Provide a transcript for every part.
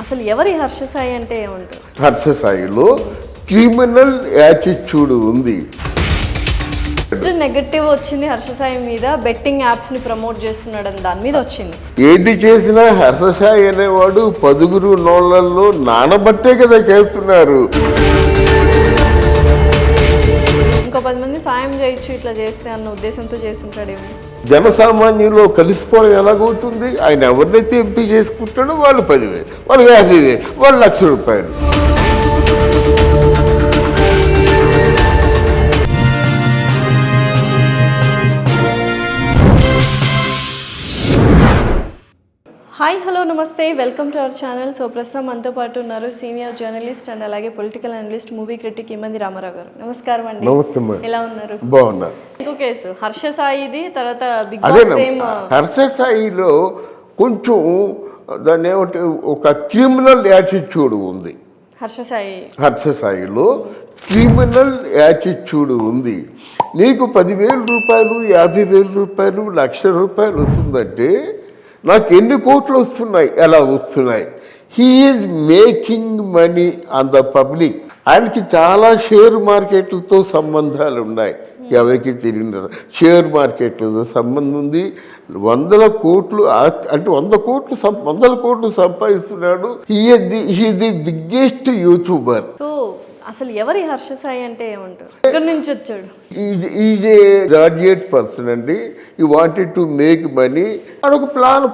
అసలు ఎవరి హర్ష సాయి అంటే ఏమంటారు? హర్ష సాయిలో క్రిమినల్ యాటిట్యూడ్ ఉంది. నెగటివ్ వచ్చింది హర్ష సాయి మీద, బెట్టింగ్ యాప్స్ ని ప్రమోట్ చేస్తున్నాడని దాని మీద వచ్చింది. ఏది చేసినా హర్ష సాయి అనేవాడు 10 నోళ్లలో నానబట్టే కదా చేస్తున్నారు. ఇంకో 10 మంది సాయం చేయొచ్చు ఇట్లా చేస్తే అన్న ఉద్దేశంతో చేస్తుంటాడేమో. జనసామాన్యంలో కలిసిపోవడం ఎలాగవుతుంది? ఆయన ఎవరినైతే ఎంపీ చేసుకుంటాడో వాళ్ళు 10,000, వాళ్ళు 50,000, వాళ్ళు ₹1,00,000. హాయ్, హలో, నమస్తే, welcome to our channel. So ప్రస్తుతం మనతో పాటు ఉన్నారు సీనియర్ జర్నలిస్ట్ అండ్ అలాగే పొలిటికల్ అనలిస్ట్, మూవీ క్రిటిక్ ఇమ్మంది రామారావు గారు. నమస్కారం అండి. నమస్తే. ఎలా ఉన్నారు? బాగున్నా. ఇంకో కేసు హర్ష సాయిది, తర్వాత బిగ్ అదే బాస్ ఫేమ్. హర్ష సాయిలో కొంచెం దాన్ని ఏమంటే ఒక క్రిమినల్ యాటిట్యూడ్ ఉంది. హర్ష సాయిలో క్రిమినల్ యాటిట్యూడ్ ఉంది. నీకు 10,000 రూపాయలు, 50,000 రూపాయలు, ₹1,00,000 వస్తుందంటే నాకు ఎన్ని కోట్లు వస్తున్నాయి, ఎలా వస్తున్నాయి? He is making money on the public. ఆయనకి చాలా షేర్ మార్కెట్లతో సంబంధాలు ఉన్నాయి. ఎవరికి తెలియదు, షేర్ మార్కెట్లతో సంబంధం ఉంది. 100 కోట్లు, అంటే 100 కోట్లు సంపాదిస్తున్నాడు. He the biggest YouTuber. So అసలు ఎవరి హర్ష సాయి అంటే ఏమంటారు? ఎక్కడి నుంచి వచ్చాడు? ఈజ్ ఏ గ్రాడ్యుయేట్ పర్సన్ అండి. ఈ వాంటెడ్ టు మేక్ మనీ. ఒక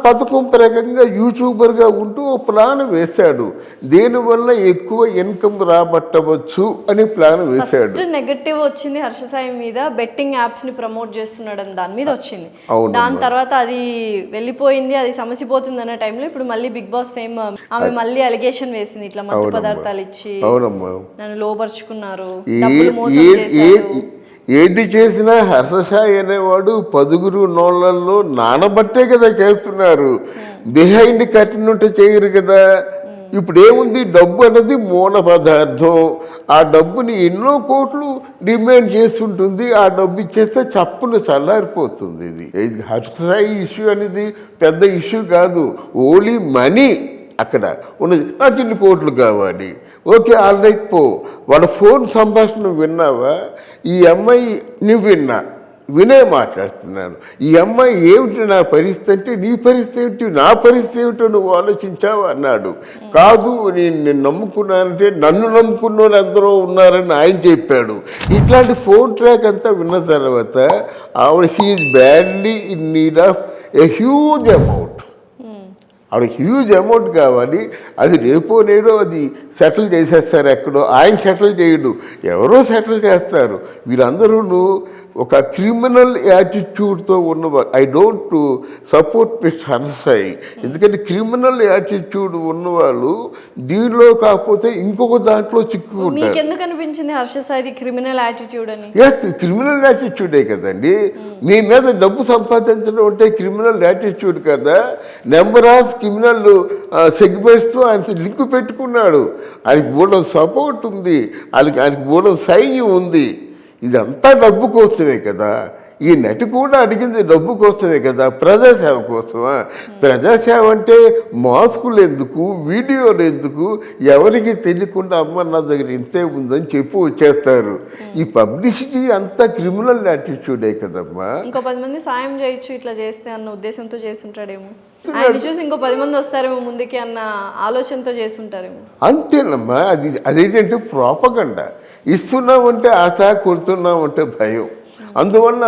పథకం ప్రకారంగా యూట్యూబర్గా ఉంటూ ఒక ప్లాన్ వేశాడు. దేనివల్ల ఎక్కువ ఇన్కమ్ రాబట్టవచ్చు అని ప్లాన్ వేశాడు. నెగటివ్ వచ్చింది హర్ష సాయి మీద, బెట్టింగ్ యాప్స్ ని ప్రమోట్ చేస్తున్నాడని దాని మీద వచ్చింది. అవును. దాని తర్వాత అది వెళ్ళిపోయింది, అది సమసిపోతుంది అన్న టైంలో ఇప్పుడు మళ్ళీ బిగ్ బాస్ ఫేమ్ ఆమె మళ్ళీ అలిగేషన్ వేసింది, ఇట్లా మత్తు పదార్థాలు ఇచ్చి నన్ను లోపరుచుకున్నారు, డబ్బులు మోసం చేశారు. ఏది చేసినా హర్ష సాయి అనేవాడు 10 నోళ్లలో నానబట్టే కదా చేస్తున్నారు. బిహైండ్ కర్టెన్ ఉంటే చేయరు కదా. ఇప్పుడు ఏముంది, డబ్బు అనేది మూల పదార్థం. ఆ డబ్బుని ఎన్నో కోట్లు డిమాండ్ చేస్తుంటుంది. ఆ డబ్బు ఇచ్చేస్తే చప్పున చల్లారిపోతుంది. ఇది హర్ష సాయి ఇష్యూ అనేది పెద్ద ఇష్యూ కాదు. ఓన్లీ మనీ అక్కడ ఉన్నది. నాకు ఇన్ని కోట్లు కావాలి, ఓకే, ఆల్ రైట్, పో. వాళ్ళ ఫోన్ సంభాషణ విన్నావా? ఈ అమ్మాయి నువ్వు వినే మాట్లాడుతున్నాను. ఈ అమ్మాయి ఏమిటి నా పరిస్థితి అంటే, నీ పరిస్థితి ఏమిటి, నా పరిస్థితి ఏమిటో నువ్వు ఆలోచించావు అన్నాడు. కాదు, నేను నమ్ముకున్నానంటే నన్ను నమ్ముకున్న వాళ్ళు ఎందరో ఉన్నారని ఆయన చెప్పాడు. ఇట్లాంటి ఫోన్ ట్రాక్ అంతా విన్న తర్వాత ఆవిడ she badly in need of a huge amount. ఆవిడ హ్యూజ్ అమౌంట్ కావాలి. అది రేపో నేడో అది సెటిల్ చేసేస్తారు. ఎక్కడో ఆయన సెటిల్ చేయడు, ఎవరో సెటిల్ చేస్తారు. వీరందరూ ఒక క్రిమినల్ యాటిట్యూడ్తో ఉన్నవారు. I don't support mister Harsha Sai. ఎందుకంటే క్రిమినల్ యాటిట్యూడ్ ఉన్నవాళ్ళు దీనిలో కాకపోతే ఇంకొక దాంట్లో చిక్కుకుంటారు. ఎందుకు అనిపించింది హర్ష సాయి క్రిమినల్ యాటిట్యూడ్ అని? ఎస్, క్రిమినల్ యాటిట్యూడే కదండి. మీ మీద డబ్బు సంపాదించడం అంటే క్రిమినల్ యాటిట్యూడ్ కదా. నెంబర్ ఆఫ్ క్రిమినల్ సెగ్మెంట్స్తో ఆయన లింక్ పెట్టుకున్నాడు. ఆయనకి బోర్డు సపోర్ట్ ఉంది, ఆయనకి బోర్డు సైన్యం ఉంది. ఇదంతా డబ్బు కోసమే కదా. ఈ నటి కూడా అడిగింది డబ్బు కోసమే కదా, ప్రజాసేవ కోసమా? ప్రజాసేవ అంటే మాస్కులు ఎందుకు, వీడియోలు ఎందుకు? ఎవరికి తెలియకుండా అమ్మ నా దగ్గర ఇంతే ఉందని చెప్పి వచ్చేస్తారు. ఈ పబ్లిసిటీ అంతా క్రిమినల్ యాటిట్యూడే కదమ్మా. ఇంకో 10 మంది సాయం చేయొచ్చు ఇట్లా చేస్తే అన్న ఉద్దేశంతో చేస్తుంటాడేమో. ఆయన చూసి ఇంకో 10 మంది వస్తారేమో ముందుకి అన్న ఆలోచనతో చేస్తుంటారేమో. అంతేనమ్మా. అదేంటంటే ప్రాపగండా. ఇస్తున్నామంటే ఆశ, కొడుతున్నామంటే భయం. అందువల్ల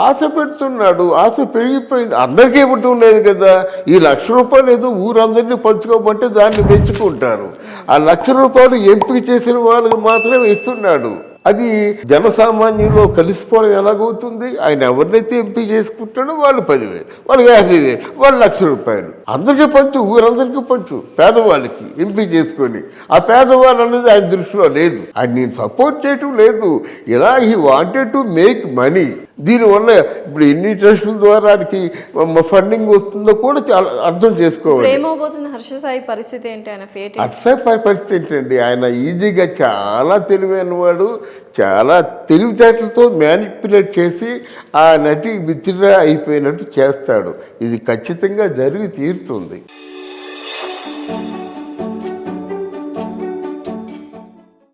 ఆశ పెడుతున్నాడు. ఆశ పెరిగిపోయింది. అందరికీ ఇవ్వటం లేదు కదా. ఈ ₹1,00,000 ఏదో ఊరందరినీ పంచుకోమంటే దాన్ని పెంచుకుంటారు. ఆ ₹1,00,000 ఎంపిక చేసిన వాళ్ళకి మాత్రమే ఇస్తున్నాడు. అది జనసామాన్యంలో కలిసిపోవడం ఎలాగవుతుంది? ఆయన ఎవరినైతే ఎంపీ చేసుకుంటాడో వాళ్ళు 10,000, వాళ్ళు 50,000, వాళ్ళు ₹1,00,000. అందరికీ పంచు, ఊరందరికీ పంచు, పేదవాళ్ళకి ఎంపీ చేసుకొని. ఆ పేదవాళ్ళు అనేది ఆయన దృష్టిలో లేదు. ఆయన నేను సపోర్ట్ చేయటం లేదు. ఇలా he wanted to make money. దీనివల్ల ఇప్పుడు ఎన్ని ట్రస్టుల ద్వారా ఫండింగ్ వస్తుందో కూడా చాలా అర్థం చేసుకోవాలి. హర్ష సాయి పరిస్థితి ఏంటి? హర్ష సాయి పరిస్థితి ఏంటండి, ఆయన ఈజీగా చాలా తెలివైన వాడు. చాలా తెలివితేటలతో మ్యానిపులేట్ చేసి ఆ నటి విత్డ్రా అయిపోయినట్టు చేస్తాడు. ఇది ఖచ్చితంగా జరిగి తీరుతుంది.